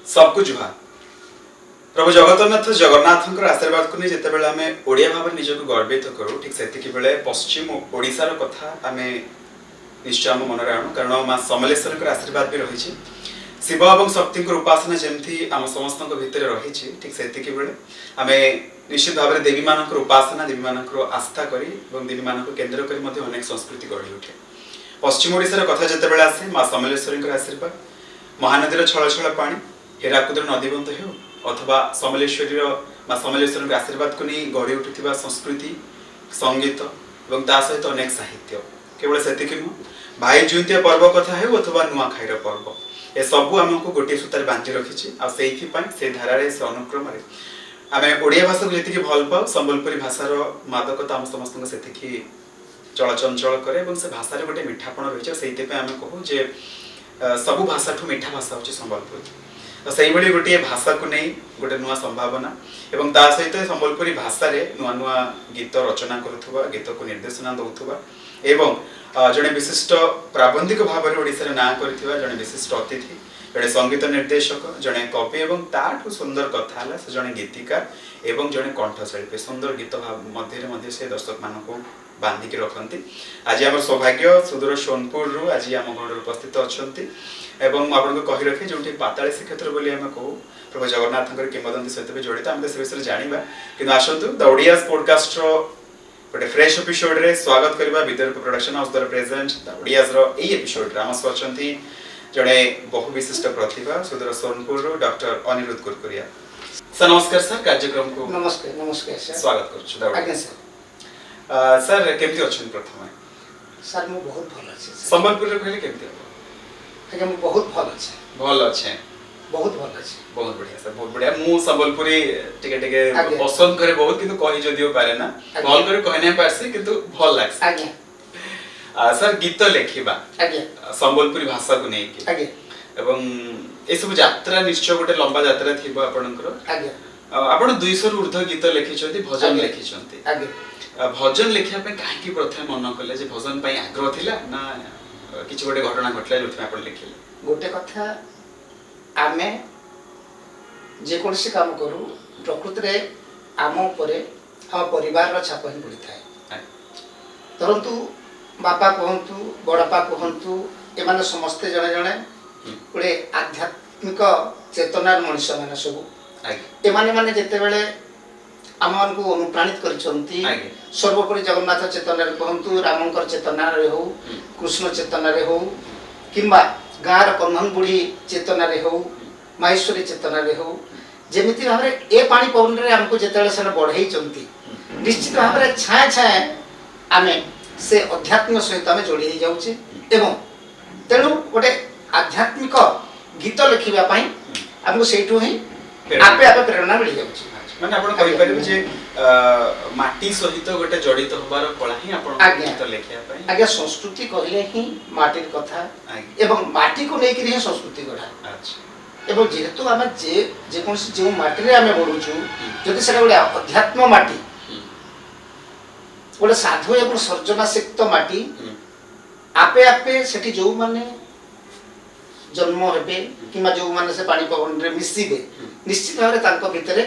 सबको जुहार प्रभु जगन्नाथ जगन्नाथ आशीर्वाद को नहीं जिते बेले आमे ओडिया भाव निजक गर्वित करूँ ठीक से बेले पश्चिम ओडिशार कथा आम निश्चय आम मन आणु कारण माँ समलेश्वर आशीर्वाद भी रही शिव और शक्ति उपासना जमती आम समस्त भितर रही ठीक से बेले आम निश्चित भाव में देवी मान उपासना देवी मान आस्था करी देवी मान केन्द्र कर अनेक संस्कृति गढ़ी उठे पश्चिम ओडिशार कथा जिते बेले आसे माँ समलेश्वरी आशीर्वाद महानदीर छल छल पानी हेराकुद नदीबंध हो अथवा समलेश्वरी माँ समलेश्वर आशीर्वाद को नहीं गढ़ी उठुवा संस्कृति संगीत और ता सहित अनेक साहित्य केवल से भाई जुंतिया पर्व कथा हो अथवा नुआखाईर पर्व ए सबू आमको गोटे सूतार बांधि रखी से धारा से अनुक्रम आम ओडिया भाषा को जी भल पाऊ संबलपुरी भाषार मादकता आम समस्त से चलचंचल करे से भाषा गोटे मिठापण रही से आम कहूँ जे सबू भाषा ठू मीठा भाषा हूँ संबलपुर तो से गोटे भाषा को नहीं गोटे नुआ संभावना एवं ता सहित संबलपुरी भाषा रे नुआ नुआ गीत रचना करुवा गीत को निर्देशना दौथुवा एवं जड़े विशिष्ट प्राबंधिक भाव में ओडिशा ना कर जड़े विशिष्ट अतिथि जड़े संगीत निर्देशक जड़े कवि एवं ताठू सुंदर कथा है से जड़े गीतिकार एवं जड़े कंठशिल्पी सुंदर गीत मध्य से दर्शक मान बांधिकी रखती आज आम सौभाग्य सुदूर सोनपुर रु आज आम घर उपस्थित अच्छा एवं आपको कही रखे जो पाताली श्रीक्षेत्र बोली आम कहूँ प्रभु जगन्नाथ किंवदंती सहित भी जड़ित आम से विषय जाना कि आसतु द ओडियाज पॉडकास्ट गोटे फ्रेश एपिसोड रे स्वागत करबा विदर्भ प्रोडक्शन हाउस द्वारा प्रेजेंट द ओडियाज रो एई एपिसोड रे आम सचंती जड़े बहु विशिष्ट प्रतिभा सुदूर सोनपुर रु डॉक्टर अनिरुद्ध कुरकुरिया सर नमस्कार सर कार्यक्रम को नमस्कार नमस्कार सर स्वागत करछु द आज्ञा सर सर केमती अछन प्रथम सर मु बहुत भल अछि संबलपुर रे कहले केमती आज्ञा मु बहुत भल अछि बहुत भल अछि बहुत बढ़िया सर बहुत बढ़िया मु संबलपुरी टिके टिके पसंद करे बहुत किंतु कहि जदियो पारे ना भल करे कहने पारसी किंतु भल लागस आज्ञा सर गीत लेखिबा आज्ञा संबलपुरी भाषा को नहीं कि आज्ञा एवं ए सब यात्रा निश्चय गोटे लंबा यात्रा थिबो आपनकर आज्ञा आपण 200 रु ऊर्ध्व गीत लेखिछंती भजन लेखिछंती आज्ञा भजन लेखिया पे काहे की प्रथम मन कले जे भजन पई आग्रह थिला ना किछ गोटे घटना घटला जोथि आपण लेखिले गोटे कथा आमे जे कोनसी काम करू प्रकृति रे आम उपरे आम परिवार रो छाप ही पड़ी थाए परंतु बापा कहंतु बड़पा कहंतु एमाने समस्त जणे जणे गोटे आध्यात्मिक चेतनार मनुष्य माने सब एमाने माने जेते बेले आम मान को अनुप्राणित करिसंती सर्वोपरि जगन्नाथ चेतना रे कहंतु रामंकर चेतना रे हो कृष्ण चेतना रे हो किंबा गार कन्हन बुढ़ी चेतना रे हो माहेश्वरी चेतना रे हो जेमिति भाबरे ए पानी पवन रे हमको जेतेले सने बढ़ाई चंती निश्चित भाबरे छाया छाया आमे से अध्यात्म सहित आमे जोड़ी ही जाउचे एवं तेनु गोटे आध्यात्मिक गीत लिखिबा पई हमको सेठु ही आपे आपे प्रेरणा मिल जाउचे माने आपण कहि परिबे जे माटी सहित गोटे जड़ित होबार कला ही आपण गीत लेखिया पई आज्ञा संस्कृति कहले ही माटीर कथा एवं माटी को लेकर ही संस्कृति गढ़ा अच्छा एवं जेहेतु आमे जे कोनसी जे माटी रे आमे बढुछु जदि सेटा गोटे अध्यात्म माटी गोटे साधु एवं सर्जनाशक्त माटी आपे आपे सेठी जो माने जन्म हेबे किमा जो माने से पानी पवन रे मिसिबे निश्चित भाबरे तांको भितरे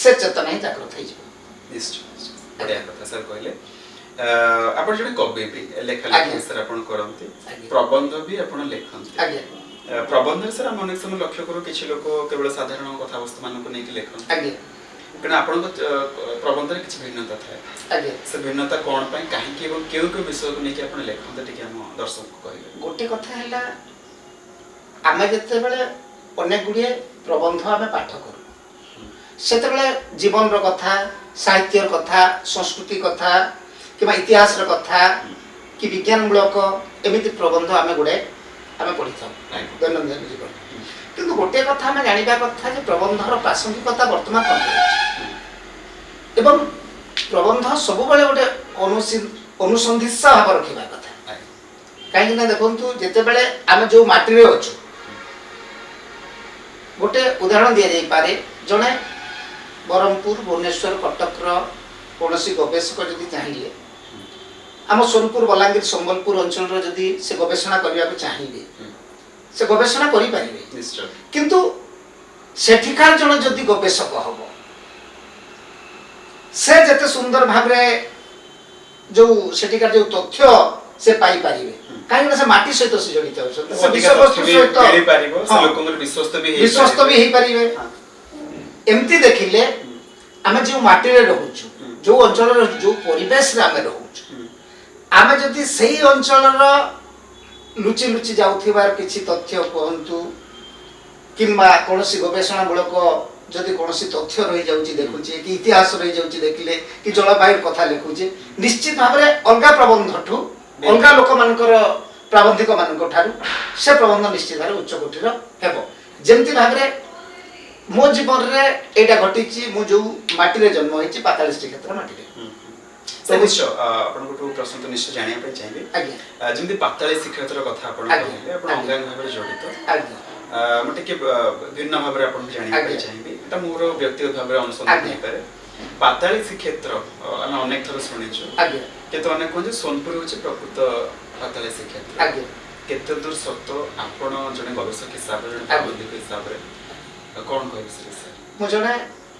से चेतना ही जागृत हो निश्चय बढ़िया कथा सर कहले आपण जने कवि भी लेखा लेखि सर आपण करंती प्रबंध भी आपण लेखंती आज्ञा प्रबंध सर हम अनेक समय लक्ष्य करू किछि लोक केवल साधारण कथा वस्तु मान को नै कि लेखन आज्ञा कारण आपण प्रबंध रे किछि भिन्नता थाए आज्ञा से भिन्नता कोन पई काहे कि एवं केउ विषय को नै कि आपण लेखन टिके हम दर्शक को कहले गोटे कथा हैला आमे जते बेले अनेक गुडिये प्रबंध आमे पाठ करू सेते बेले जीवन रो कथा साहित्य रो कथा संस्कृति कथा किबा इतिहास रो कथा कि विज्ञान मूलक एमिति प्रबंध आमे गुडे आमे पढिथौ दैनंदिन जीवन किंतु गोटे कथा आमे जानिबा कथा जे प्रबंध रो प्रासंगिकता वर्तमान कोन एवं प्रबंध सब बेले गोटे अनुसंधित्सा भाव रखिबा कथा काहे ना देखंतु जेते बेले आमे जो माटी रे अछु गोटे उदाहरण दिया जाई पारे जने बरमपुर भुवनेश्वर कटक कौनसी गवेषक जदि चाहिए आम सोनपुर बलांगीर संबलपुर अंचल जदि से गवेषणा करने चाहिए से गवेषणा करें किंतु ସେଠିକାର ଜଣେ ଯଦି ଗବେଷକ ହବ ସେ ଯେତେ ସୁନ୍ଦର ଭାବରେ ଯୋଉ ସେଠିକାର ଯୋଉ ତଥ୍ୟ ସେ ପାଇପାରିବେ କାହିଁକିନା ସେ ମାଟି ସହିତ ସେ ଜଡ଼ିତ ଅଛନ୍ତି ସେ ବିଷୟବସ୍ତୁ ସହିତ ବିଶ୍ୱସ୍ତ ବି ହେଇପାରିବେ। ଏମିତି ଦେଖିଲେ ଆମେ ଯେଉଁ ମାଟିରେ ରହୁଛୁ ଯୋଉ ଅଞ୍ଚଳରେ ଯୋଉ ପରିବେଶରେ ଆମେ ରହୁଛୁ ଆମେ ଯଦି ସେଇ ଅଞ୍ଚଳର ଲୁଚି ଲୁଚି ଯାଉଥିବାର କିଛି ତଥ୍ୟ କୁହନ୍ତୁ କିମ୍ବା କୌଣସି ଗବେଷଣାମୂଳକ ଯଦି କୌଣସି ତଥ୍ୟ ରହିଯାଉଛି ଦେଖୁଛେ କି ଇତିହାସ ରହିଯାଉଛି ଦେଖିଲେ କି ଜଳବାୟୁ କଥା ଲେଖୁଛେ ନିଶ୍ଚିତ ଭାବରେ ଅଲଗା ପ୍ରବନ୍ଧଠୁ ଅଲଗା ଲୋକମାନଙ୍କର ପ୍ରାବନ୍ଧିକ ମାନଙ୍କ ଠାରୁ ସେ ପ୍ରବନ୍ଧ ନିଶ୍ଚିତ ଭାବରେ ଉଚ୍ଚ କୋଟିର ହେବ। ଯେମିତି ଭାବରେ ମୋ ଜୀବନରେ ଏଇଟା ଘଟିଛି ମୁଁ ଯୋଉ ମାଟିରେ ଜନ୍ମ ହେଇଛି ପାତାଳି ଶ୍ରୀକ୍ଷେତ୍ର ମାଟିରେ। ନିଶ୍ଚୟ ଆପଣଙ୍କଠୁ ପ୍ରଶ୍ନ ତ ନିଶ୍ଚୟ ଜାଣିବା ପାଇଁ ଚାହିଁବି ଯେମିତି ପାତାଳି ଶ୍ରୀକ୍ଷେତ୍ର କଥା ଆପଣ କହିଲେ ଆପଣ ଅଙ୍ଗାଙ୍ଗ ଭାବରେ ଜଡ଼ିତ ମୁଁ ଟିକେ ଭିନ୍ନ ଭାବରେ ଆପଣଙ୍କୁ ଜାଣିବା ପାଇଁ ଚାହିଁବି ଏଟା ମୋର ବ୍ୟକ୍ତିଗତ ଭାବରେ ଅନୁସନ୍ଧାନ ହେଇପାରେ ପାତାଳି ଶ୍ରୀକ୍ଷେତ୍ର ଆମେ ଅନେକ ଥର ଶୁଣିଛୁ କିନ୍ତୁ ଅନେକ କୁହନ୍ତି ସୋନପୁର ହେଉଛି ପ୍ରକୃତ ପାତାଳି ଶ୍ରୀକ୍ଷେତ୍ର କେତେ ଦୂର ସତ ଆପଣ ଜଣେ ଗବେଷକ ହିସାବରେ ଜଣେ ପ୍ରାବନ୍ଧିକ ହିସାବରେ କ'ଣ କହିବେ ସେ ବିଷୟରେ? ମୁଁ ଜଣେ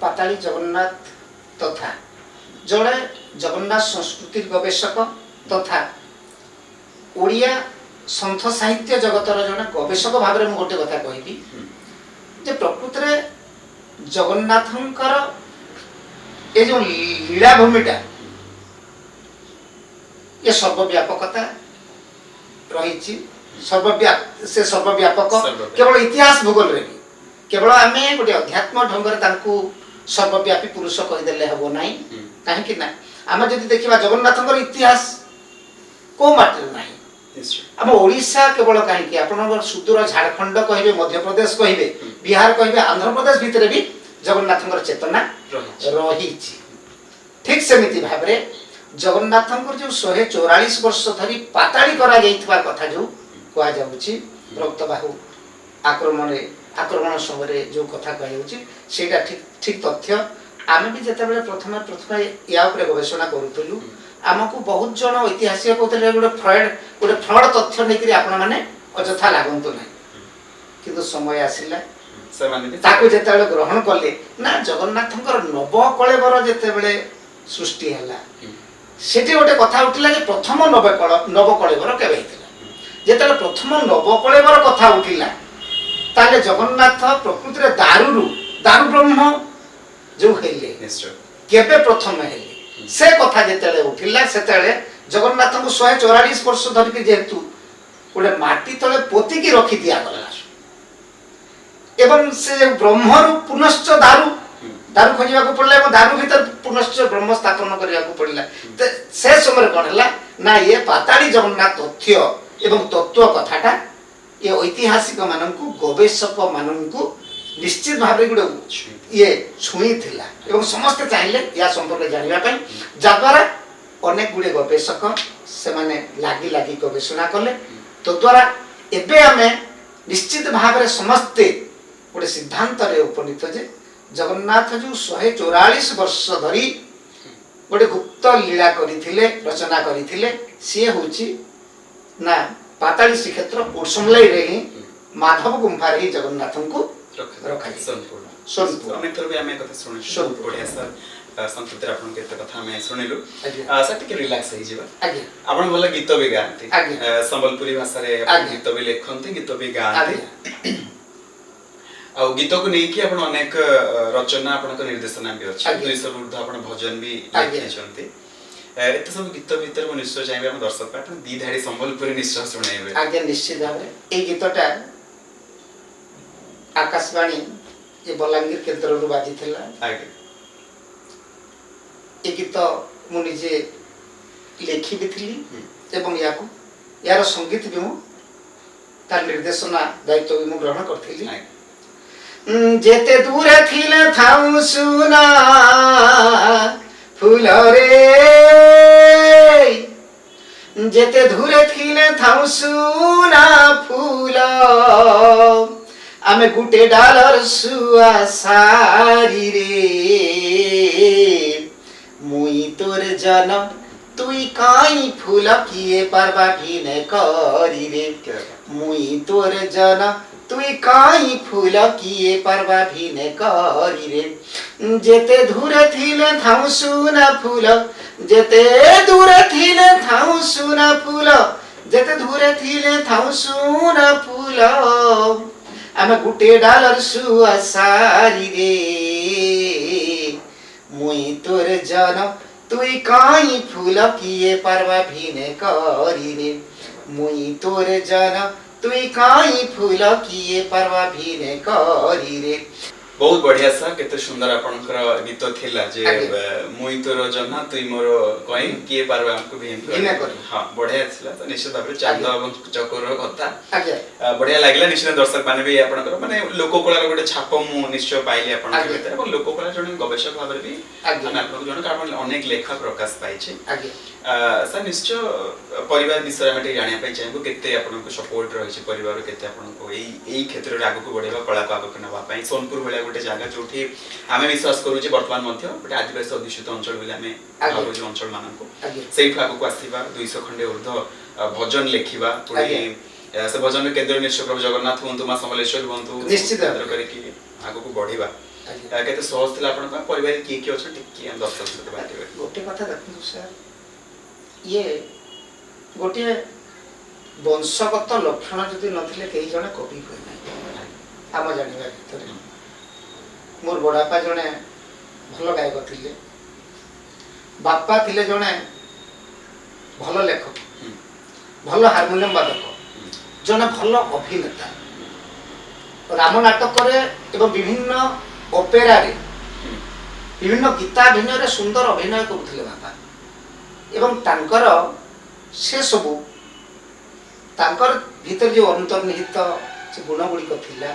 ପାତାଳି ଜଗନ୍ନାଥ ତଥା ଜଣେ ଜଗନ୍ନାଥ ସଂସ୍କୃତିର ଗବେଷକ ତଥା ଓଡ଼ିଆ ସନ୍ଥ ସାହିତ୍ୟ ଜଗତର ଜଣେ ଗବେଷକ ଭାବରେ ମୁଁ ଗୋଟେ କଥା କହିବି ଯେ ପ୍ରକୃତରେ ଜଗନ୍ନାଥଙ୍କର ଏ ଯେଉଁ ଲୀଳାଭୂମିଟା ଏ ସର୍ବବ୍ୟାପକତା ରହିଛି ସେ ସର୍ବବ୍ୟାପକ କେବଳ ଇତିହାସ ଭୂଗୋଳରେ ବି କେବଳ ଆମେ ଗୋଟେ ଅଧ୍ୟାତ୍ମ ଢଙ୍ଗରେ ତାଙ୍କୁ ସର୍ବବ୍ୟାପୀ ପୁରୁଷ କହିଦେଲେ ହେବ ନାହିଁ କାହିଁକି ନା ଆମେ ଯଦି ଦେଖିବା ଜଗନ୍ନାଥଙ୍କର ଇତିହାସ କୋଉ ମାଟିରେ ନାହିଁ ଆମ ଓଡ଼ିଶା କେବଳ କାହିଁକି ଆପଣଙ୍କର ସୁଦୂର ଝାଡ଼ଖଣ୍ଡ କହିବେ ମଧ୍ୟପ୍ରଦେଶ କହିବେ ବିହାର କହିବେ ଆନ୍ଧ୍ରପ୍ରଦେଶ ଭିତରେ ବି ଜଗନ୍ନାଥଙ୍କର ଚେତନା ରହିଛି। ଠିକ ସେମିତି ଭାବରେ ଜଗନ୍ନାଥଙ୍କର ଯୋଉ 144 ବର୍ଷ ଧରି ପାତାଳି କରାଯାଇଥିବା କଥା ଯୋଉ କୁହାଯାଉଛି ରକ୍ତବାହୁ ଆକ୍ରମଣ ସମୟରେ ଯୋଉ କଥା କୁହାଯାଉଛି ସେଇଟା ଠିକ ତଥ୍ୟ। ଆମେ ବି ଯେତେବେଳେ ପ୍ରଥମେ ୟା ଉପରେ ଗବେଷଣା କରୁଥିଲୁ ଆମକୁ ବହୁତ ଜଣ ଐତିହାସିକ କହୁଥିଲେ ଗୋଟେ ଫ୍ରଡ୍ ତଥ୍ୟ ନେଇକରି ଆପଣମାନେ ଅଯଥା ଲାଗନ୍ତୁ ନାହିଁ କିନ୍ତୁ ସମୟ ଆସିଲା ତାକୁ ଯେତେବେଳେ ଗ୍ରହଣ କଲେ ନା ଜଗନ୍ନାଥଙ୍କର ନବକଳେବର ଯେତେବେଳେ ସୃଷ୍ଟି ହେଲା ସେଠି ଗୋଟେ କଥା ଉଠିଲା ଯେ ପ୍ରଥମ ନବକଳେବର କେବେ ହେଇଥିଲା। ଯେତେବେଳେ ପ୍ରଥମ ନବକଳେବର କଥା ଉଠିଲା ତାହେଲେ ଜଗନ୍ନାଥ ପ୍ରକୃତିରେ ଦାରୁ ବ୍ରହ୍ମ ଯୋଉ ହେଲେ କେବେ ପ୍ରଥମେ ହେଲେ ସେ କଥା ଯେତେବେଳେ ଉଠିଲା ସେତେବେଳେ ଜଗନ୍ନାଥଙ୍କୁ 144 ବର୍ଷ ଧରିକି ଯେହେତୁ ଗୋଟେ ମାଟି ତଳେ ପୋତିକି ରଖି ଦିଆଗଲା ଏବଂ ସେ ବ୍ରହ୍ମରୁ ପୁନଶ୍ଚ ଦାରୁ ଖୋଜିବାକୁ ପଡ଼ିଲା ଏବଂ ଦାରୁ ଭିତରେ ପୁନଶ୍ଚ ବ୍ରହ୍ମ ସ୍ଥାପନ କରିବାକୁ ପଡ଼ିଲା ସେ ସମୟରେ କ'ଣ ହେଲା ନା ଇଏ ପାତାଳି ଜଗନ୍ନାଥ ତଥ୍ୟ ଏବଂ ତତ୍ତ୍ୱ କଥାଟା ଏ ଐତିହାସିକ ମାନଙ୍କୁ ଗବେଷକ ମାନଙ୍କୁ ନିଶ୍ଚିତ ଭାବରେ ଗୋଟେ ଇଏ ଛୁଇଁଥିଲା ଏବଂ ସମସ୍ତେ ଚାହିଁଲେ ୟା ସମ୍ପର୍କରେ ଜାଣିବା ପାଇଁ ଯାଦ୍ୱାରା ଅନେକ ଗୁଡ଼ିଏ ଗବେଷକ ସେମାନେ ଲାଗି ଗବେଷଣା କଲେ ତଦ୍ୱାରା ଏବେ ଆମେ ନିଶ୍ଚିତ ଭାବରେ ସମସ୍ତେ ଗୋଟେ ସିଦ୍ଧାନ୍ତରେ ଉପନୀତ ଯେ ଜଗନ୍ନାଥ ଯୋଉ 144 ବର୍ଷ ଧରି ଗୋଟେ ଗୁପ୍ତ ଲୀଳା କରିଥିଲେ ରଚନା କରିଥିଲେ ସିଏ ହଉଛି ନା ପାତାଳି ଶ୍ରୀକ୍ଷେତ୍ର କୋଟସମଲାଇରେ ହିଁ ମାଧବ ଗୁମ୍ଫାରେ ହିଁ ଜଗନ୍ନାଥଙ୍କୁ ସଂସ୍କୃତିରେ ଆପଣଙ୍କୁ ଏତେ କଥା ଆମେ ଶୁଣିଲୁ ସାର୍ ଟିକେ ରିଲାକ୍ସ ହେଇଯିବା। ଆପଣ ଭଲ ଗୀତ ବି ଗାଆନ୍ତି ସମ୍ବଲପୁରୀ ଭାଷାରେ ଗୀତ ବି ଲେଖନ୍ତି ଗୀତ ବି ଗାଆନ୍ତି ଆଉ ଗୀତକୁ ନେଇକି ଆପଣ ଅନେକ ରଚନା ଆପଣଙ୍କ ନିର୍ଦ୍ଦେଶନା ବି ଅଛି 200 ରୁ ଉର୍ଦ୍ଧ୍ୱ ଆପଣ ଭଜନ ବି ଲେଖିଛନ୍ତି ଏତେ ସବୁ ଗୀତ ଭିତରେ ମୁଁ ନିଶ୍ଚୟ ଚାହିଁବି ଆମ ଦର୍ଶକ ଆପଣ ଦି ଧାଡ଼ି ସମ୍ବଲପୁରୀ ନିଶ୍ଚୟ ଶୁଣାଇବେ। ଆଜ୍ଞା ନିଶ୍ଚିତ ଭାବରେ ଏଇ ଗୀତଟା ଆକାଶବାଣୀ ଏ ବଲାଙ୍ଗୀର କେନ୍ଦ୍ରରୁ ବାଜିଥିଲା। ଏ ଗୀତ ମୁଁ ନିଜେ ଲେଖି ବି ଥିଲି ଏବଂ ୟାର ସଙ୍ଗୀତ ବି ମୁଁ ତାର ନିର୍ଦ୍ଦେଶନା ଦାୟିତ୍ୱ ବି ମୁଁ ଗ୍ରହଣ କରିଥିଲି। ଯେତେ ଦୂରେ ଥିଲେ ଥାଉ ସୁନା ফুল রে যেতে দূরে থিলে থাও সুনা ফুল আমি গুটে ডালর সুয়া সারি রে মুই তোর জন তু তুই কাই ফুল কিয়ে পারবা ভিনে করি রে মুই তোর জন তুই কাই ফুল কিয়ে পারবা ভিনে করি রে যেতে দূরে থিলে থাউ সুনা ফুল যেতে দূরে থিলে থাউ সুনা ফুল যেতে দূরে থিলে থাউ সুনা ফুল ଆମେ ଗୁଟେ ଡାଲର ସୁଆସାରି ରେ ମୁଇଁ ତୋର ଜନ তুই কাই ফুল কিয়ে পারবা ভিনে করি রে মুই তোর জন তুই কাই ফুল কিয়ে পারবা ভিনে করি রে बहुत बढ़िया सा केते सुंदर आपनकर गीत थिला जे आगे। मुई तोर जना तुई मोर कहीं किए पारबे हमको भी भिन्न करी। हां बढ़िया थिला तो निश्चित भाबरे चांद आगे। एवं चकोर कथा ଆଜ୍ଞା बढ़िया लागला निश्चित दर्शक माने भी आपनकर माने लोककलार गोटे छाप मु निश्चय पाइली आपन आगे। केते एवं लोककला जने गवेषक भाबरे भी आगे। हम आपन जने कारण अनेक लेखा प्रकाश पाइछे ଆଜ୍ଞା सर निश्चय परिवार विषय में जानिया पाई चाहेबो केते आपनको सपोर्ट रहिछि परिवार केते आपनको एई क्षेत्र रे आगु को बढ़ेबा कला को आगु नबा पाई सोनपुर भलिया गोटे जगह जोठी आमे विश्वास करू जे वर्तमान मध्य गोटे आदिवासी अधीक्षित अंचल बोले आमे आगे। भाबु जे अंचल माननको आगे। सेइठु आगु को आसीबा 200 खंडे ऊर्ध्व भजन लेखिबा पुणी आगे। से भजन केंद्र निश्चय प्रभु जगन्नाथ हुंतु मा समलेश्वर हुंतु निश्चित केंद्र करी कि आगु को बढ़िबा ଆଜ୍ଞା केते सहज थिला आपन परिवार की अछि टिकी हम दर्शक सहित बाटिबे ଗୋଟେ କଥା ଦେଖନ୍ତୁ ସାର୍ ଇଏ ଗୋଟିଏ ବଂଶଗତ ଲକ୍ଷଣ ଯଦି ନଥିଲେ କେହି ଜଣେ କବି ହୁଏ ନାହିଁ ଆମ ଜାଣିବା ଭିତରେ ମୋର ବଡ଼ବାପା ଜଣେ ଭଲ ଗାୟକ ଥିଲେ ବାପା ଥିଲେ ଜଣେ ଭଲ ଲେଖକ ଭଲ ହାରମୋନିୟମ ବାଦକ ଜଣେ ଭଲ ଅଭିନେତା ରାମ ନାଟକରେ ଏବଂ ବିଭିନ୍ନ ଅପେରାରେ ବିଭିନ୍ନ ଗୀତାଭିନୟରେ ସୁନ୍ଦର ଅଭିନୟ କରୁଥିଲେ ବାପା ଏବଂ ତାଙ୍କର ସେ ସବୁ ତାଙ୍କର ଭିତରେ ଯେଉଁ ଅନ୍ତର୍ନିହିତ ସେ ଗୁଣ ଗୁଡ଼ିକ ଥିଲା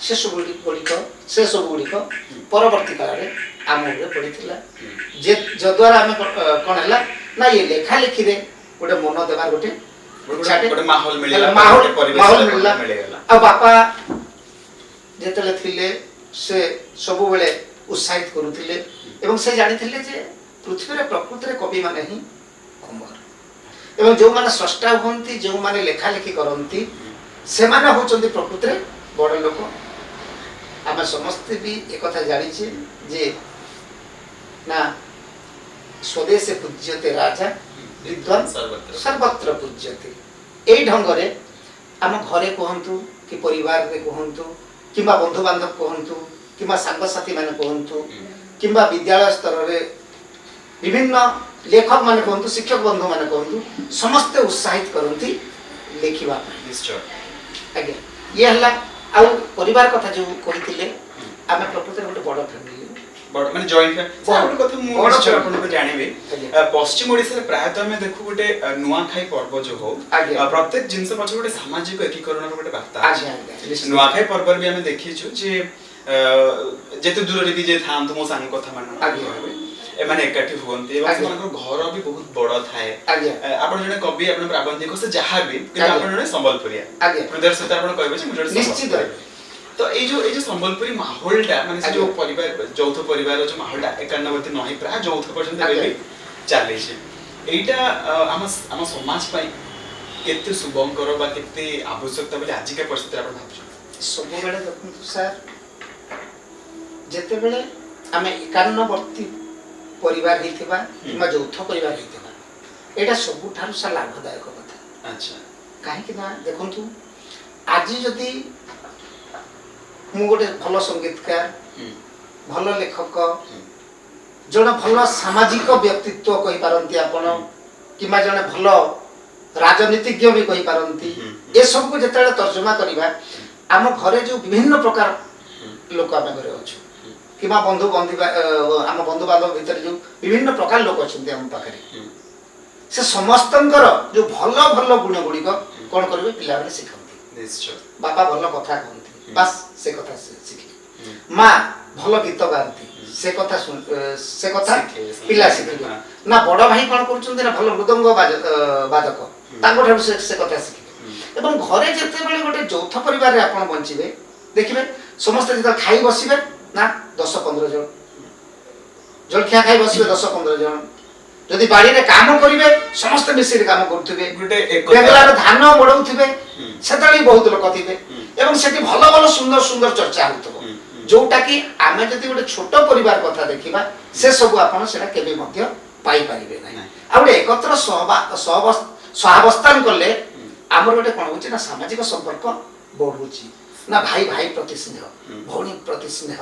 ସେ ସବୁ ଗୁଡ଼ିକ ପରବର୍ତ୍ତୀ କାଳରେ ଆମ ଉପରେ ପଡ଼ିଥିଲା ଯେ ଯଦ୍ୱାରା ଆମେ କ'ଣ ହେଲା ନା ଇଏ ଲେଖାଲେଖିରେ ଗୋଟେ ମନ ଦେବାର ଗୋଟେ ଗୋଟେ ମାହୋଲ ମିଳିଲା ମାହୋଲ ଗୋଟେ ପରିବେଶ ମିଳିଲା ମିଳିଗଲା ଆଉ ବାପା ଯେତେବେଳେ ଥିଲେ ସେ ସବୁବେଳେ ଉତ୍ସାହିତ କରୁଥିଲେ ଏବଂ ସେ ଜାଣିଥିଲେ ଯେ ପୃଥିବୀରେ ପ୍ରକୃତିରେ କବିମାନେ ହିଁ ଅମର ଏବଂ ଯେଉଁମାନେ ସ୍ରଷ୍ଟା ହୁଅନ୍ତି ଯେଉଁମାନେ ଲେଖାଲେଖି କରନ୍ତି ସେମାନେ ହେଉଛନ୍ତି ପ୍ରକୃତିରେ ବଡ଼ ଲୋକ ଆମେ ସମସ୍ତେ ବି ଏକଥା ଜାଣିଛେ ଯେ ନା ସ୍ୱଦେଶେ ପୂଜ୍ୟତେ ରାଜା ବିଦ୍ୱାନ ସର୍ବତ୍ର ପୂଜ୍ୟତେ ଏଇ ଢଙ୍ଗରେ ଆମ ଘରେ କୁହନ୍ତୁ କି ପରିବାରରେ କୁହନ୍ତୁ କିମ୍ବା ବନ୍ଧୁବାନ୍ଧବ କୁହନ୍ତୁ କିମ୍ବା ସାଙ୍ଗସାଥି ମାନେ କୁହନ୍ତୁ କିମ୍ବା ବିଦ୍ୟାଳୟ ସ୍ତରରେ ବିଭିନ୍ନ ଲେଖକ ମାନେ କୁହନ୍ତୁ ଶିକ୍ଷକ ବନ୍ଧୁ ମାନେ କୁହନ୍ତୁ ସମସ୍ତେ ଉତ୍ସାହିତ କରନ୍ତି ଲେଖିବା ପାଇଁ ନିଶ୍ଚୟ ଆଜ୍ଞା ଇଏ ହେଲା ଆଉ ପରିବାର କଥା ଯୋଉ କହିଥିଲେ ଆମେ ପ୍ରକୃତରେ ଗୋଟେ ବଡ଼ ଫ୍ୟାମିଲି बट माने जॉइंट ଗୋଟେ କଥା ମୁଁ ନିଶ୍ଚୟ ଆପଣଙ୍କୁ ଜାଣିବି ପଶ୍ଚିମ ଓଡିଶାରେ ପ୍ରାୟତଃ ଆମେ ଦେଖୁ ଗୋଟେ ନୂଆଖାଇ ପର୍ବ ଯୋଉ ହଉ ପ୍ରତ୍ୟେକ ଜିନିଷ ପଛରେ ଗୋଟେ ସାମାଜିକ ଏକୀକରଣର ଗୋଟେ ବାର୍ତ୍ତା ଅଛି ନୂଆଖାଇ ପର୍ବରେ ବି ଆମେ ଦେଖିଛୁ ଯେ ଯେତେ ଦୂରରେ ବି ଯେ ଥାଆନ୍ତୁ ମୋ ସାଙ୍ଗ କଥା ମାନ ଏମାନେ ଏକାଠି ହୁଅନ୍ତି ଏବଂ ସେମାନଙ୍କର ଘର ବି ବହୁତ ବଡ ଥାଏ ଆପଣ ଜଣେ କବି ଆପଣ ପ୍ରାବନ୍ଧିକ ସେ ଯାହା ବି କିନ୍ତୁ ଆପଣ ଜଣେ ସମ୍ବଲପୁରିଆ ହୃଦୟ ସହିତ ଆପଣ କହିବେ ଯେ ମୁଁ ଜଣେ ନିଶ୍ଚିତ तो ये जो संबलपुरी माहौलटा माने जो परिवार যৌথ परिवार जो माहौलटा 91 नही प्राय যৌথ पर्यंत भी चले छे एटा हम समाज पई केते शुभंकर बा केते आवश्यकता बोले आज के परिस्थिति आपण भाबछ सब बेले देखु सर जेते बेले हमें 91 परिवार हिथिबा किमा যৌথ परिवार हिथिबा एटा सबु ठार सा लाभदायक कथा अच्छा काहे कि ना देखंतु आज जदी मु गोटे भल संगीतकार भल लेखक जन भल सामाजिक व्यक्तित्व कहि पारंती आपण किमा जने भल राजनीतिज्ञ भी कहि पारंती ए सब को जेतले तर्जुमा करिबा आम घरे जो विभिन्न प्रकार लोक आम घरे अछु किमा बंधु बंधुबा आम बंधु बांधव भीतर जो विभिन्न प्रकार लोक अछंती आम पाखरे से समस्तंकर जो भल भल गुण गुडी को कोन करबे पिला बेले सिखंती निश्चय बापा भल कथा कहंती बस से कथा शिखी माँ भल गीत गाती से कथा पिला शिखी ना बड़ भाई कौन कर भल मृदंग बादक तांको से कथा शिखी एवं घरे जिते बेले गोटे যৌথ परिवार रे आपण बंचिबे देखिबे समस्त जत खाई बसिबे ना 10-15 जन जलखिया खाई बसिबे 10-15 जन ଯଦି ବାଡ଼ିରେ କାମ କରିବେ ସମସ୍ତେ ମିଶିକି କାମ କରୁଥିବେ, ଗୋଟେ ବେଙ୍ଗଳାରେ ଧାନ ବଢଉଥିବେ, ହୁଁ। ସେତେବେଳେ ବି ବହୁତ ଲୋକ ଥିବେ ହୁଁ। ଏବଂ ସେଠି ଭଲ ଭଲ ସୁନ୍ଦର ସୁନ୍ଦର ଚର୍ଚ୍ଚା ହଉଥିବ, ଯୋଉଟା କି ଆମେ ଯଦି ଗୋଟେ ଛୋଟ ପରିବାର କଥା ଦେଖିବା ସେ ସବୁ ଆପଣ ସେଟା କେବେ ମଧ୍ୟ ପାଇପାରିବେ ନାହିଁ। ନାହିଁ। ଆଉ ଗୋଟେ ଏକତ୍ର ସହାବସ୍ଥାନ କଲେ ଆମର ଗୋଟେ କଣ ହଉଛି ନା ସାମାଜିକ ସମ୍ପର୍କ ବଢୁଛି, ନା ଭାଇ ଭାଇ ପ୍ରତି ସ୍ନେହ, ଭଉଣୀ ପ୍ରତି ସ୍ନେହ,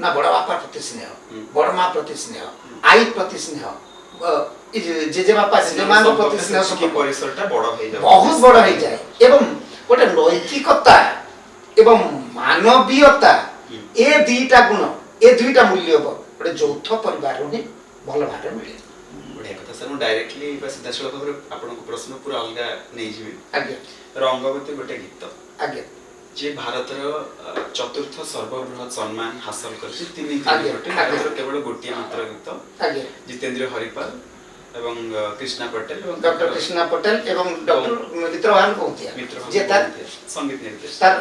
ନା ବଡ ବାପା ପ୍ରତି ସ୍ନେହ, ବଡ ମା ପ୍ରତି ସ୍ନେହ, ଆଈ ପ୍ରତି ସ୍ନେହ, ଜେଜେବାପା ଜେଜେମାଙ୍କ ପ୍ରତି ସ୍ନେହ ସମ୍ପର୍କ ପରିସରଟା ବଡ ହେଇଯାଉଛି, ବହୁତ ବଡ ହେଇଯାଏ ଏବଂ ଗୋଟେ ନୈତିକତା ଏବଂ ମାନବୀୟତା ଏ ଦୁଇଟା ଗୁଣ ଏ ଦୁଇଟା ମୂଲ୍ୟବୋଧ ଗୋଟେ ଯୌଥ ପରିବାରରୁ ହିଁ ଭଲ ଭାବରେ ମିଳେ। ବଢିଆ କଥା ସାର୍। ମୁଁ ଡାଇରେକ୍ଟଲି ବା ସିଧାସଳଖ ଭାବରେ ଆପଣଙ୍କ ପ୍ରଶ୍ନ ପୁରା ଅଲଗା ନେଇଯିବି। ଆଜ୍ଞା ରଙ୍ଗବତୀ ଗୋଟେ ଗୀତ ଆଜ୍ଞା ଯେ ଭାରତର ଚତୁର୍ଥ ସର୍ବବୃହତ ସମ୍ମାନ ହାସଲ କରିଛି, ତିନି ଆଜ୍ଞା, ଗୋଟେ ଆଜ୍ଞା। ଭାରତର କେବଳ ଗୋଟିଏ ମାତ୍ର ଗୀତ, ଆଜ୍ଞା ଜିତେନ୍ଦ୍ର ହରିପାଲ ଏବଂ କୃଷ୍ଣା ପଟେଲ ଏବଂ ଡକ୍ଟର କୃଷ୍ଣା ପଟେଲ ଏବଂ ଡକ୍ଟର ମିତ୍ରଭାନ କହୁଥିଆ ମିତ୍ର ଯେ ତାର ସଙ୍ଗୀତ ନିର୍ଦ୍ଦେଶ ତାର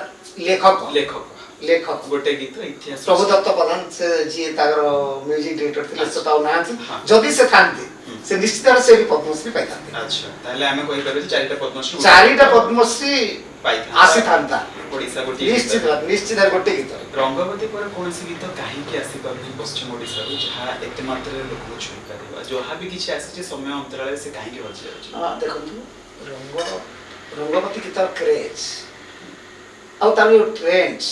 ଲେଖକ ଲେଖକ ଲେଖକ ଗୋଟେ ଗୀତ ଇତିହାସ ପ୍ରଭୁ ଦତ୍ତ ପ୍ରଧାନ ସେ ଯିଏ ତାଙ୍କର ମ୍ୟୁଜିକ ଡିରେକ୍ଟର ଥିଲେ ସେ ପାଉ ନାହାନ୍ତି, ହଁ। ଯଦି ସେ ଥାନ୍ତି ସେ ନିଶ୍ଚିତ ଭାବରେ ସେ ବି ପଦ୍ମଶ୍ରୀ ପାଇଥାନ୍ତେ। ଆଚ୍ଛା, ତାହେଲେ ଆମେ କହିପାରିବା ଯେ ଚାରିଟା ପଦ୍ମଶ୍ରୀ ଚାରିଟା ପଦ୍ମଶ୍ରୀ ପାଇଥାନ୍ତା ଆସିଥାନ୍ତା ଓଡ଼ିଶା ଗୋଟିଏ ନିଶ୍ଚିତ ଗୀତରେ। ନିଶ୍ଚିତ ଗୋଟେ ଗୀତରେ। ରଙ୍ଗବତୀ ପରେ କୌଣସି ଗୀତ କାହିଁକି ଆସିପାରୁନି ପଶ୍ଚିମ ଓଡ଼ିଶାରୁ ଯାହା ଏତେ ମାତ୍ରାରେ ଲୋକଙ୍କୁ ଛୁଇଁ ପାରିବ, ଯାହା ବି କିଛି ଆସିଛି ସମୟ ଅନ୍ତରାଳରେ ସେ କାହିଁକି ବଞ୍ଚି ଯାଉଛି? ଦେଖନ୍ତୁ ରଙ୍ଗବତୀ ଗୀତର କ୍ରେଜ୍ ଆଉ ତାର ଯୋଉ ଟ୍ରେଣ୍ଡସ୍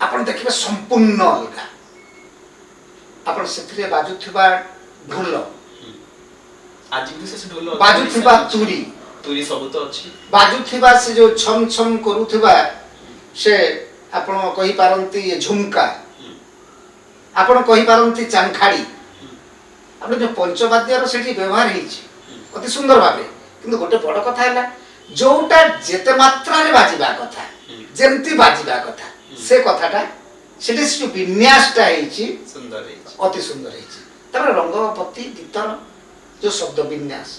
ଆପଣ ଦେଖିବେ ସମ୍ପୂର୍ଣ୍ଣ ଅଲଗା। ଆପଣ ସେଥିରେ ବାଜୁଥିବା ଢୋଲ, ଆଜି ବି ସେ ଢୋଲ ବାଜୁଥିବା ତୁରୀ, ତୁରୀ ସବୁ ତ ଅଛି, ବାଜୁଥିବା ସେ ଯୋଉ ଛମ ଛମ କରୁଥିବା ସେ ଆପଣ କହିପାରନ୍ତି ଝୁମକା, ଆପଣ କହିପାରନ୍ତି ଚାଙ୍ଖାଡ଼ି, ଆପଣ ଯୋଉ ପଞ୍ଚବାଦ୍ୟର ସେଠି ବ୍ୟବହାର ହେଇଛି ଅତି ସୁନ୍ଦର ଭାବେ, କିନ୍ତୁ ଗୋଟେ ବଡ଼ କଥା ହେଲା ଯୋଉଟା ଯେତେ ମାତ୍ରାରେ ବାଜିବା କଥା ଯେମିତି ବାଜିବା କଥା ସେ କଥାଟା ସେଠି ସେ ଯୋଉ ବିନ୍ୟାସଟା ହେଇଛି ସୁନ୍ଦର ହେଇଛି, ଅତି ସୁନ୍ଦର ହେଇଛି। ତାପରେ ରଙ୍ଗବତୀ ଗୀତର ଯୋଉ ଶବ୍ଦ ବିନ୍ୟାସ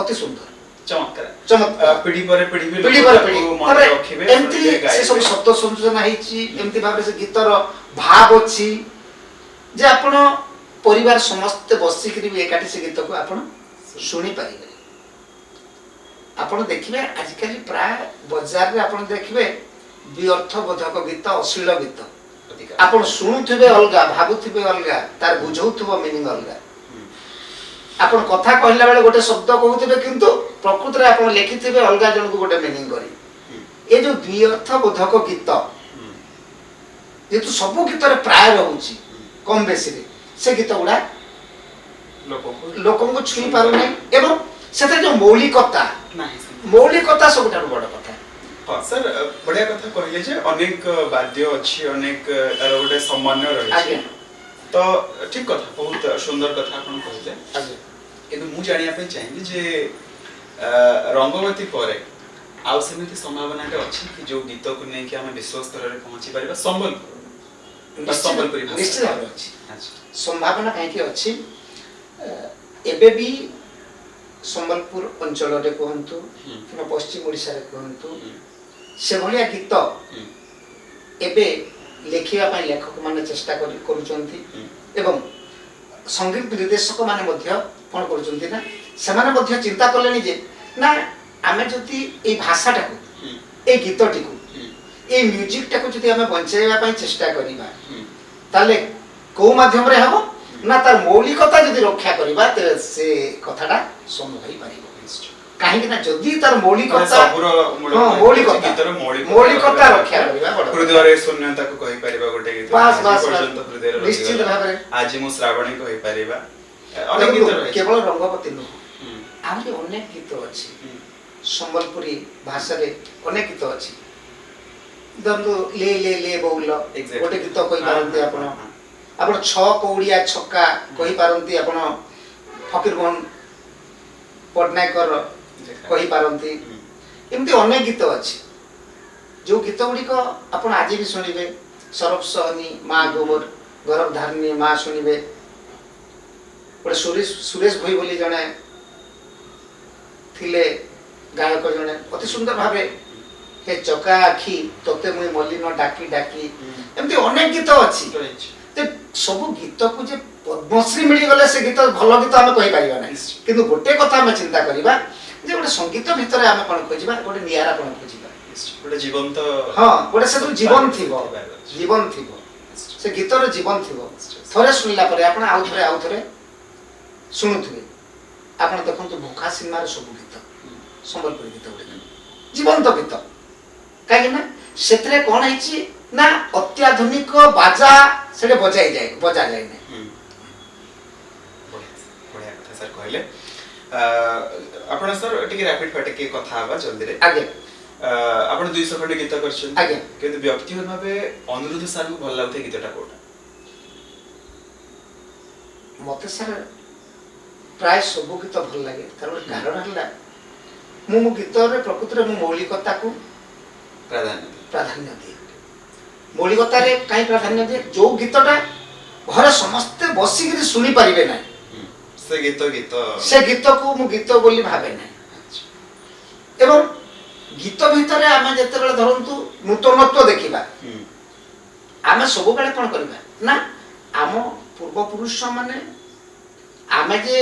ଅତି ସୁନ୍ଦର ଚମତ୍କାର ଚମତ୍କାର, ପିଢ଼ି ପରେ ପିଢ଼ି ବି ପିଢ଼ି ଲୋକ ପରେ ତାକୁ ପିଢ଼ି ମନେ ତାପରେ ରଖିବେ, ଏମିତି ଶୁଣିବେ, ସେ ସବୁ ଗାଇବେ। ଶବ୍ଦ ସଂଯୋଜନା ହେଇଛି, ଏମିତି ଭାବରେ ସେ ଗୀତର ଭାବ ଅଛି ଯେ ଆପଣ ପରିବାର ସମସ୍ତେ ବସିକିରି ବି ଏକାଠି ସେ ଗୀତକୁ ଆପଣ ଶୁଣିପାରିବେ। ଆପଣ ଦେଖିବେ ଆଜିକାଲି ପ୍ରାୟ ବଜାରରେ ଆପଣ ଦେଖିବେ ବ୍ୟର୍ଥବୋଧକ ଗୀତ, ଅଶ୍ଳୀଳ ଗୀତ, ଅଧିକା। ଆପଣ ଶୁଣୁଥିବେ ଅଲଗା ଭାବୁଥିବେ ଅଲଗା, ତାର ବୁଝଉଥିବ ମିନିଂ ଅଲଗା। ଆପଣ କଥା କହିଲା ବେଳେ ଗୋଟେ ଶବ୍ଦ କହୁଥିବେ କିନ୍ତୁ ପ୍ରକୃତରେ ଆପଣ ଲେଖିଥିବେ ଅଲଗା ଜଣକୁ ଗୋଟେ ମିନିଂ କରି। ଏ ଯୋଉ ବ୍ୟର୍ଥବୋଧକ ଗୀତ ଯେହେତୁ ସବୁ ଗୀତରେ ପ୍ରାୟ ରହୁଛି କମ ବେଶୀରେ, ସେ ଗୀତ ଗୁଡା ଲୋକଙ୍କୁ ଛୁଇଁ ପାରୁନାହିଁ ଏବଂ ସେଥିରେ ଯୋଉ ମୌଳିକତା ସବୁଠାରୁ ବଡ କଥା। ହଁ ସାର୍, ବଢିଆ କଥା କହିଲେ ଯେ ଅନେକ ବାଦ୍ୟ ଅଛି, ଅନେକ ତାର ଗୋଟେ ସମନ୍ୱୟ ରହିଛି, ଆଜ୍ଞା ତ ଠିକ କଥା, ବହୁତ ସୁନ୍ଦର କଥା ଆପଣ କହିଲେ। ଆଜ୍ଞା କିନ୍ତୁ ମୁଁ ଜାଣିବା ପାଇଁ ଚାହିଁବି ଯେ ରଙ୍ଗବତୀ ପରେ ଆଉ ସେମିତି ସମ୍ଭାବନାଟେ ଅଛି କି ଯୋଉ ଗୀତକୁ ନେଇକି ଆମେ ବିଶ୍ୱ ସ୍ତରରେ ପହଞ୍ଚି ପାରିବା? ସମ୍ବଲପୁରୀ ନିଶ୍ଚିତ ଭାବରେ ଅଛି ଆଚ୍ଛା, ସମ୍ଭାବନା କାହିଁକି ଅଛି। ଏବେ ବି ସମ୍ବଲପୁର ଅଞ୍ଚଳରେ କୁହନ୍ତୁ କିମ୍ବା ପଶ୍ଚିମ ଓଡ଼ିଶାରେ କୁହନ୍ତୁ ସେଭଳିଆ ଗୀତ ଏବେ ଲେଖିବା ପାଇଁ ଲେଖକମାନେ ଚେଷ୍ଟା କରୁଛନ୍ତି ଏବଂ ସଙ୍ଗୀତ ନିର୍ଦ୍ଦେଶକ ମାନେ ମଧ୍ୟ କ'ଣ କରୁଛନ୍ତି ନା ସେମାନେ ମଧ୍ୟ ଚିନ୍ତା କଲେଣି ଯେ ନା ଆମେ ଯଦି ଏଇ ଭାଷାଟାକୁ, ଏଇ ଗୀତଟିକୁ, ଏଇ ମ୍ୟୁଜିକଟାକୁ ଯଦି ଆମେ ବଞ୍ଚାଇବା ପାଇଁ ଚେଷ୍ଟା କରିବା ତାହେଲେ କୋଉ ମାଧ୍ୟମରେ ହେବ ନା ତାର ମୌଳିକତା ଯଦି ରକ୍ଷା କରିବା ତେବେ ସେ କଥାଟା ସମ୍ଭବ ହେଇପାରିବ। କାହିଁକି ନା ଯଦି ତାର ମୌଳିକତା ମୌଳିକତା ରକ୍ଷା କରିବା, ହୃଦୟରେ ଶୂନ୍ୟତାକୁ କହିପାରିବା ଗୋଟେ ଗୀତ, ନିଶ୍ଚିତ ଭାବରେ ଆଜି ମୁଁ ଶ୍ରାବଣୀ କହିପାରିବା, କେବଳ ରଙ୍ଗବତୀ ନୁହଁ, ଆହୁରି ଅନେକ ଗୀତ ଅଛି ସମ୍ବଲପୁରୀ ଭାଷାରେ, ଅନେକ ଗୀତ ଅଛି। ଧରନ୍ତୁ ଲେ ଲେ ଲେ ବଉଲ ଗୋଟେ ଗୀତ କହିପାରନ୍ତି ଆପଣ, ଆପଣ ଛଅ କଉଡ଼ିଆ ଛକା କହିପାରନ୍ତି, ଆପଣ ଫକୀର ମୋହନ ପଟ୍ଟନାୟକର କହିପାରନ୍ତି। ଏମିତି ଅନେକ ଗୀତ ଅଛି ଯୋଉ ଗୀତ ଗୁଡ଼ିକ ଆପଣ ଆଜି ବି ଶୁଣିବେ। ସରବ ସହନୀ ମା ଗୋବର ଗରବ ଧାରିଣୀ ମା ଶୁଣିବେ। ଗୋଟେ ସୁରେଶ ଭୋଇ ବୋଲି ଜଣେ ଥିଲେ ଗାୟକ, ଜଣେ ଅତି ସୁନ୍ଦର ଭାବେ ହେ ଚକା ଆଖି ତୋତେ ମୁଇଁ ମଲିନ ଡାକି ଡାକି, ଏମିତି ଅନେକ ଗୀତ ଅଛି ଯେ ସବୁ ଗୀତକୁ ଯେ ପଦ୍ମଶ୍ରୀ ମିଳିଗଲେ ସେ ଗୀତ ଭଲ ଗୀତ ଆମେ କହିପାରିବା ନାହିଁ, କିନ୍ତୁ ଗୋଟେ କଥା ଆମେ ଚିନ୍ତା କରିବା ଯେ ଗୋଟେ ସଙ୍ଗୀତ ଭିତରେ ଆମେ କ'ଣ ଖୋଜିବା, ଗୋଟେ ନିଆରା କ'ଣ ଖୋଜିବା, ଗୋଟେ ଜୀବନ୍ତ, ହଁ ଗୋଟେ ସେ ଯୋଉ ଜୀବନ ଥିବ, ଜୀବନ ଥିବ, ସେ ଗୀତର ଜୀବନ ଥିବ। ଥରେ ଶୁଣିଲା ପରେ ଆପଣ ଆଉ ଥରେ ଶୁଣୁଥିବେ। ଆପଣ ଦେଖନ୍ତୁ ଭୋକା ସିନେମାର ସବୁ ଗୀତ ସମ୍ବଲପୁରୀ ଗୀତ ଗୁଡ଼ିକ ଜୀବନ୍ତ ଗୀତ, କାହିଁକି ନା ସେଥିରେ କ'ଣ ହେଇଛି ନା ଅତ୍ୟାଧୁନିକ ବାଜା ସେଠି ବଜା ଯାଏ ନାହିଁ। ବଢିଆ କଥା ସାର୍ କହିଲେ। ଆପଣ ସାର୍ ଟିକେ ରାପିଡ ଫାଟ ଟିକେ କଥା ହବା ଜଲ୍ଦିରେ। ଆଜ୍ଞା ଆପଣ 200 ଖଣ୍ଡେ ଗୀତ କରିଛନ୍ତି। ଆଜ୍ଞା କିନ୍ତୁ ବ୍ୟକ୍ତିଗତ ଭାବେ ଅନୁରୁଦ୍ଧ ସାର୍ଙ୍କୁ ଭଲ ଲାଗୁଥିବା ଗୀତଟା କୋଉଟା? ମତେ ସାର୍ ପ୍ରାୟ ସବୁ ଗୀତ ଭଲ ଲାଗେ। ତାର ଗୋଟେ କାରଣ ହେଲା ମୁଁ ମୋ ଗୀତରେ ପ୍ରକୃତରେ ମୁଁ ମୌଳିକତାକୁ ପ୍ରାଧାନ୍ୟ ଦିଏ। ମୌଳିକତାରେ କାହିଁ ପ୍ରାଧାନ୍ୟ ଦିଏ? ଯୋଉ ଗୀତଟା ଘରେ ସମସ୍ତେ ବସିକିରି ଶୁଣି ପାରିବେ ନାହିଁ ସେ ଗୀତକୁ ମୁଁ ଗୀତ ବୋଲି ଭାବେ ନାହିଁ। ଏବଂ ଗୀତ ଭିତରେ ଆମେ ଯେତେବେଳେ ଧରନ୍ତୁ ନୂତନତ୍ୱ ଦେଖିବା, ଆମେ ସବୁବେଳେ କ'ଣ କରିବା ନା ଆମ ପୂର୍ବପୁରୁଷ ମାନେ ଆମେ ଯେ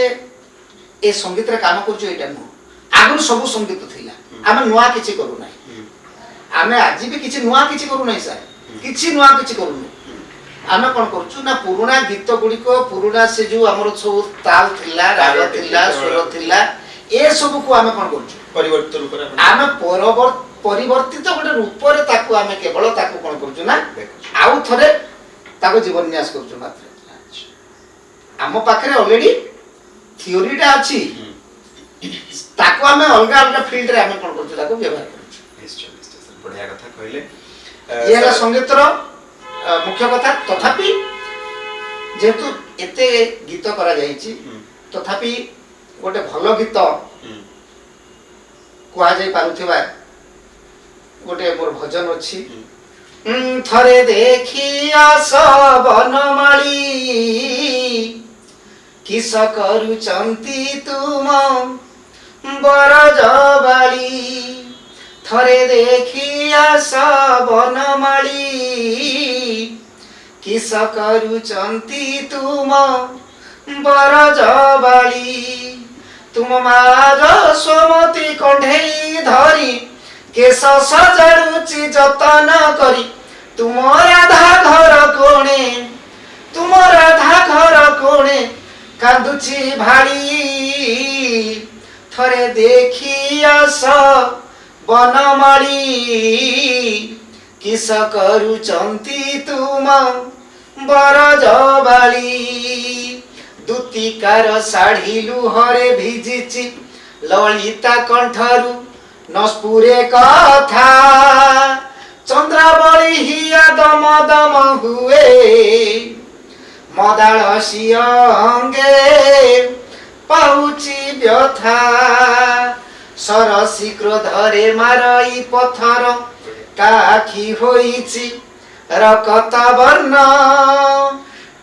ଏ ସଙ୍ଗୀତରେ କାମ କରୁଛୁ ଏଇଟା ନୁହଁ, ଆଗରୁ ସବୁ ସଙ୍ଗୀତ ଥିଲା, ଆମେ ନୂଆ କିଛି କରୁନାହିଁ। ଆମେ ଆଜି ବି କିଛି ନୂଆ କିଛି କରୁନାହିଁ ସାର୍, କିଛି ନୂଆ କିଛି କରୁନି। ଆମେ କ'ଣ କରୁଛୁ ନା ପୁରୁଣା ଗୀତ ଗୁଡ଼ିକ, ପୁରୁଣା ସେ ଯୋଉ ଆମର ସବୁ ତାଲ ଥିଲା, ରାଗ ଥିଲା, ସ୍ୱର ଥିଲା, ଏ ସବୁକୁ ଆମେ କ'ଣ କରୁଛୁ ଆମେ ପରିବର୍ତ୍ତିତ ଗୋଟେ ରୂପରେ ତାକୁ ଆମେ କେବଳ ତାକୁ କ'ଣ କରୁଛୁ ନା ଆଉ ଥରେ ତାକୁ ଜୀବନ ନ୍ୟାସ କରୁଛୁ। ମାତ୍ର ଆମ ପାଖରେ ଅଲରେଡି ଥିଓରିଟା ଅଛି, ତାକୁ ଆମେ ଅଲଗା ଅଲଗା ଫିଲ୍ଡରେ ଆମେ କ'ଣ କରୁଛୁ ତାକୁ ବ୍ୟବହାର କରୁଛୁ। ବଢିଆ କଥା କହିଲେ। ଇଏ ହେଲା ସଙ୍ଗୀତର ମୁଖ୍ୟ କଥା। ତଥାପି ଯେହେତୁ ଏତେ ଗୀତ କରାଯାଇଛି, ତଥାପି ଗୋଟେ ଭଲ ଗୀତ କୁହାଯାଇ ପାରୁଥିବା ଗୋଟେ ମୋର ଭଜନ ଅଛି। ଥରେ ଦେଖି ଆସ ବନମାଳୀ, କିସ କରୁଛନ୍ତି ତୁମ ବରଜବାଳୀ। ଥରେ ଦେଖି ଆସ ବନମାଳୀ, କିସ କରୁଛନ୍ତି ତୁମ ବରଜବାଳୀ। ତୁମ ମାର ସ୍ୱମତି କଣ୍ଢେଇ ଧରି କେଶ ସଜାଡୁଛି ଯତନ କରି। ତୁମ ରାଧା ଘର କୋଣେ କାନ୍ଦୁଛି ଭାଳି। ଥରେ ଦେଖି ଆସ ବନମାଳୀ, କିସ କରୁଛନ୍ତି ତୁମ ବରଜବାଳୀ। ଦୁତିକାର ଶାଢ଼ୀ ଲୁହରେ ଭିଜିଛି, ଲଳିତା କଣ୍ଠରୁ ନସ୍ପୁରେ କଥା। ଚନ୍ଦ୍ରାବଳୀ ହିଆ ଦମ ଦମ ହୁଏ, ମଦାଳ ସିଅଙ୍ଗେ ପାଉଛି ବ୍ୟଥା। ସରସି କ୍ରୋଧରେ ମାରଇ ପଥର, କାଖି ହୋଇଛି ରକତ ବର୍ଣ୍ଣ।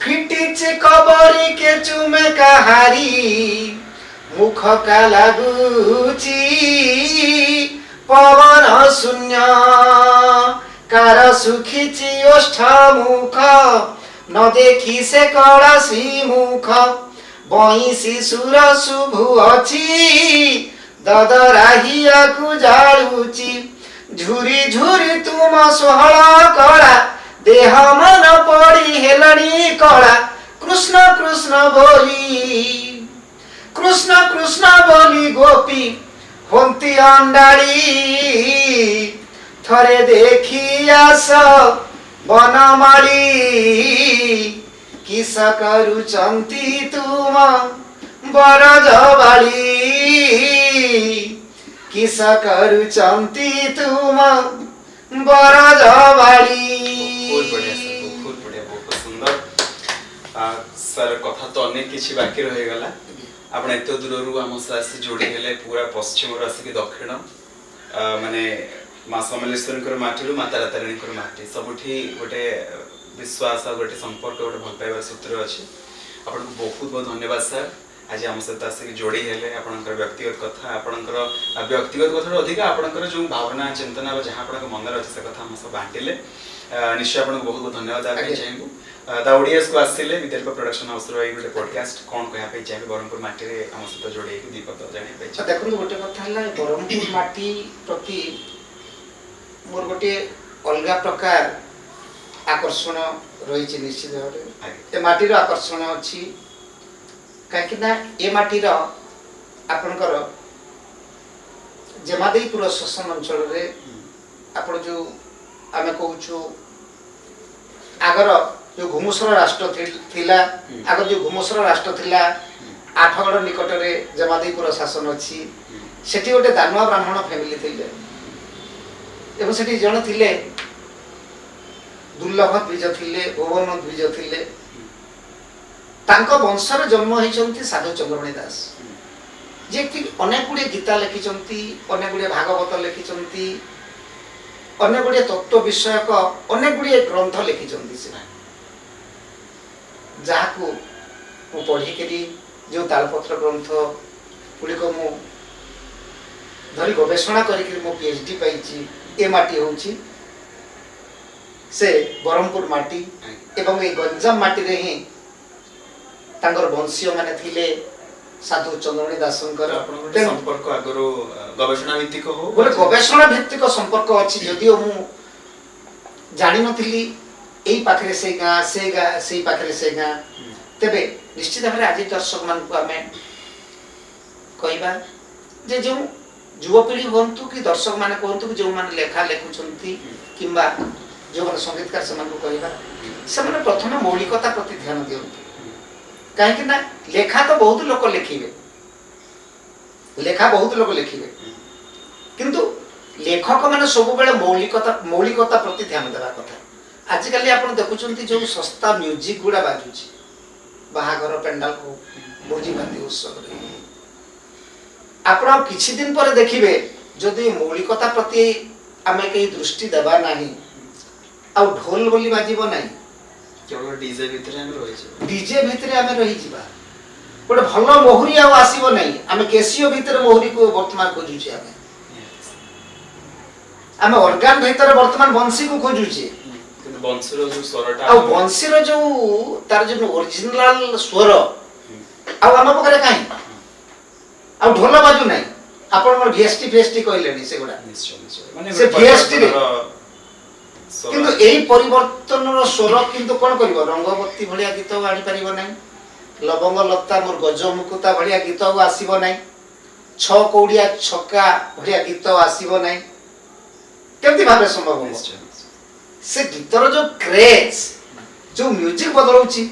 ଫିଟିଛି କବରୀ କେ ଚୁମେ କାହାରି, ମୁଖ କା ଲାଗୁଛି ପବନ ଶୂନ୍ୟ। କାର ଶୁଖିଛି ଓଷ୍ଠ ମୁଖ, ନ ଦେଖି ସେ କଳସି ମୁଖ। ବଇଁଶୀ ସୁର ଶୁଭୁଅଛି, ଦଦରାହିଆକୁ ଜାଳୁଛି। ଝୁରି ଝୁରି ତୁମ ଷୋହଳ କଳା, ଦେହ ମନ ପଡ଼ି ହେଲାଣି କଳା। କୃଷ୍ଣ କୃଷ୍ଣ ବୋଲି ଗୋପୀ ହୁଅନ୍ତି ଅଣ୍ଡାଳି। ଥରେ ଦେଖି ଆସ ବନମାଳୀ, କିସ କରୁଛନ୍ତି ତୁମ ବରଜବାଳୀ। କିସ କରୁଛନ୍ତି ତୁମ ବରଜବାଳୀ। ବହୁତ ସୁନ୍ଦର ସାର୍। କଥା ତ ଅନେକ କିଛି ବାକି ରହିଗଲା। ଆପଣ ଏତେ ଦୂରରୁ ଆମ ସହ ଆସି ଯୋଡ଼ି ହେଲେ, ପୁରା ପଶ୍ଚିମରୁ ଆସିକି ଦକ୍ଷିଣ, ମାନେ ମା ସମଲେଶ୍ୱରୀଙ୍କର ମାଟିରୁ ମା ତାରାତାରିଣୀଙ୍କର ମାଟି, ସବୁଠି ଗୋଟେ ବିଶ୍ୱାସ, ଗୋଟେ ସମ୍ପର୍କ, ଗୋଟେ ଭଲ ପାଇବାର ସୂତ୍ର ଅଛି। ଆପଣଙ୍କୁ ବହୁତ ବହୁତ ଧନ୍ୟବାଦ ସାର୍। आज आम सहित आसिक जोड़ी हेले आपणकर व्यक्तिगत कथा आपणकर व्यक्तिगत कथा अधिक आपणकर जो भावना चिंतना जहाँ आपन मन अच्छे से कथा हम सब बांटिले निश्चय आपको बहुत बहुत धन्यवाद देना चाहूँ द ओडियस को आसिले विद्यार्थी प्रोडक्शन हाउस रो गोटे पॉडकास्ट कौन कहया पे चाहिए ब्रह्मपुर माटी रे हम सहित जोड़ी दी पता जाने पे देखो गोटे कथा है ब्रह्मपुर माटी प्रति मोर गोटे अलग प्रकार आकर्षण रही निश्चित भाव ए माटीर आकर्षण अच्छी कहीं ए माटीर आपणकर जमादेईपुर श्वसन अंचल रे आपण जो आमे कहूँ आगर जो घुमुसर राष्ट्र थिला आगर जो घुमुसर राष्ट्र थिला आठगड़ निकट रे जमादेईपुर शासन अच्छी सेठी गोटे दानुआ ब्राह्मण फैमिली थिले एवं सेठी जण थिले दुर्लभ द्विज थिले भुवन द्विज थिले तांको वंशर जन्म होइचंती साधु चंद्रमणि दास जे कि अनेक गुड़े गीता लिखिचंती अनेक गुड़े भागवत लिखिचंती अनेक गुड़े तत्व विषयक अनेक गुड़े ग्रंथ लिखिचंती से जहाकू मु पढ़ी जो तालपत्र ग्रंथ गुड़िक मु धरी गवेषणा करी मो पीएचडी पाई ए माटी होची से ब्रह्मपुर माटी एवं ए गंजाम माटी रे ही तांगर वंशीय माने थिले साधु चंद्रमणि दासंकर संपर्क आगरो गवेषणा भित्तिक हो गोटे गवेषणा भित्तिक संपर्क अछि जदिओ मु जानि नथिली एई पाखरे से गाँ सेई पाखरे से गाँ तेबे निश्चित भाव आज दर्शक मान को हमें कहबा जे जो युवपीढ़ी हंतु कि दर्शक माने कहंतु कि जो माने लेखा लेखुचंती किंबा जो माने संगीतकार समान को कहबा से माने प्रथम मौलिकता प्रति ध्यान दियंतु कहीं ना लेखा तो बहुत लोक लिखिबे लेखा बहुत लोक लिखिबे किंतु लेखक माने सब बेले मौलिकता प्रति ध्यान देवा कथा आजिकल आप देखुं जो सस्ता म्यूजिक गुड़ा बाजुची बाहागर पेंडाल को भोजी भाती उत्सव आप किछि दिन पर देखिबे जदि मौलिकता प्रति आमे कहीं दृष्टि देबा नाही आ ढोल बोली बाजिबो नाही केवल डीजे भितरे हम रहि छी डीजे भितरे आमे रहि जिबा गोटे भल मोहरी आ आसीबो नाही आमे केसियो भितरे मोहरी को वर्तमान खोजु छी आमे ऑर्गन भितरे वर्तमान बंसी को खोजु छी किंतु बंसीर जो स्वरटा आ बंसीर जो तार जो ओरिजिनल स्वर आ हम पकरे काई आ ढोल बाजू नाही आपण मोर वीएसटी कहलेनी से गुडा निश्चय माने से वीएसटी रे किंतु एई परिवर्तनर स्वर किंतु कोन करिवो रंगवती भलिया गीत आनी परिबो नै लवंग लता मोर गजमुकुता भलिया गीत आसीबो नै छ कौड़िया छक्का भलिया गीत आसीबो नै केमति भाबे संभव हो से गीतर जो क्रेज जो म्यूजिक बदलौची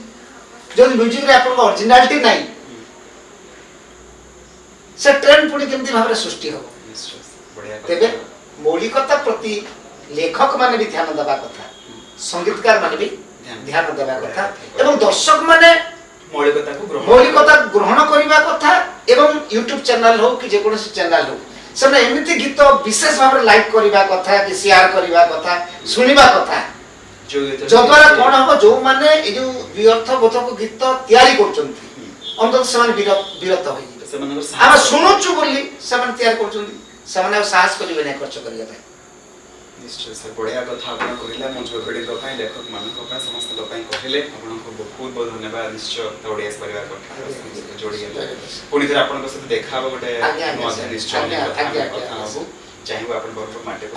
जो म्यूजिक रे आपन ओरिजिनलिटी नै से ट्रेंड पुणी केमति भाबे सृष्टि हो बढ़िया तेबे मौलिकता प्रति लेखक माने भी ध्यान देवा कथा संगीतकार माने भी ध्यान देवा कथा एवं दर्शक माने मौलिकता ग्रहण करबा कथा एवं यूट्यूब चैनल हो कि जे कोनोसी चैनल हो सने एमिति गीत विशेष भाव लाइक करबा कथा कि शेयर करबा कथा सुनिबा कथा जो द्वारा कोन हो जो माने ए जो व्यर्थ बोधक गीत तयारी करचंती अंत से माने विरत होई हम सुनुचु बोली से माने तयार करचंती से माने साहस करबे नै खर्च करिया भाई निश्चय सर बढ़िया कथा आपन कहिला मंच पीढ़ी लेखक मान समस्त कहले आपको बहुत बहुत धन्यवाद निश्चय ओडियास परिवार पक्ष जोड़ी पुणी थे आपन सहित देखा गोटे निश्चय चाहिए आप भरपूर माटे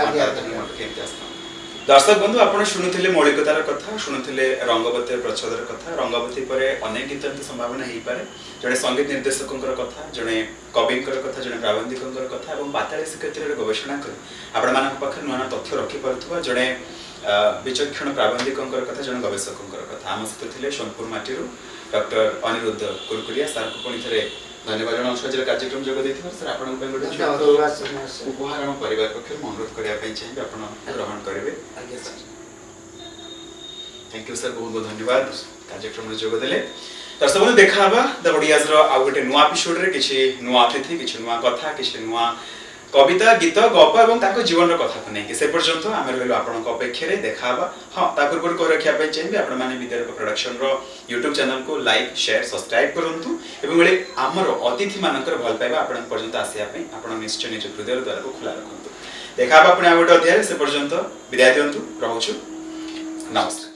दर्शक बंधु आप शुणुले मौलिकतार कथा शुणुले रंगवती प्रच्छदर कथा रंगवती पर अनेक गीत संभावना हो पारे जड़े संगीत निर्देशक कथा जड़े कवि कथा जड़े प्राबंधिक कथा और पाताली क्षेत्र में गवेषणा कर आपण मान पाखे नुआ तथ्य रखिपा जड़े विचक्षण प्राबंधिक कथा जड़े गवेषक कथा आम सहित थे सोनपुर माटी डॉक्टर अनिरुद्ध कुरकुरिया सार को पुणी थे धन्यवाद जनाऊँ कार्यक्रम जोग देथिबार सर आपण उपहार आम परिवार पक्ष अनुरोध करने चाहिए आप ग्रहण करेंगे थैंक यू सर बहुत बहुत धन्यवाद कार्यक्रम जोग देले दर्शक बंधु देखा द ओडियाज आउ गोटे नुआ एपिसोड रे किछि नुआ अतिथि किछि नुआ कथा किछि नुआ कविता गीत गप एवं ताको जीवन कथा को नहीं से पर्यंत आम रही आपण अपेक्षा देखा हाँ ता पूर्व कह रखा चाहिए आपण मैंने विद्यारक प्रोडक्शन रो यूट्यूब चैनल को लाइक शेयर सब्सक्राइब करंतु एवं बेले आमर अतिथि मानकर भल पाइबा आपण पर्यंत आसिया पे आपण निश्चय निज हृदय द्वार को खुला रखंतु देखा आपण आ गोटे अध्याय से पर्यंत विदाय दियंतु रहउछु नमस्कार।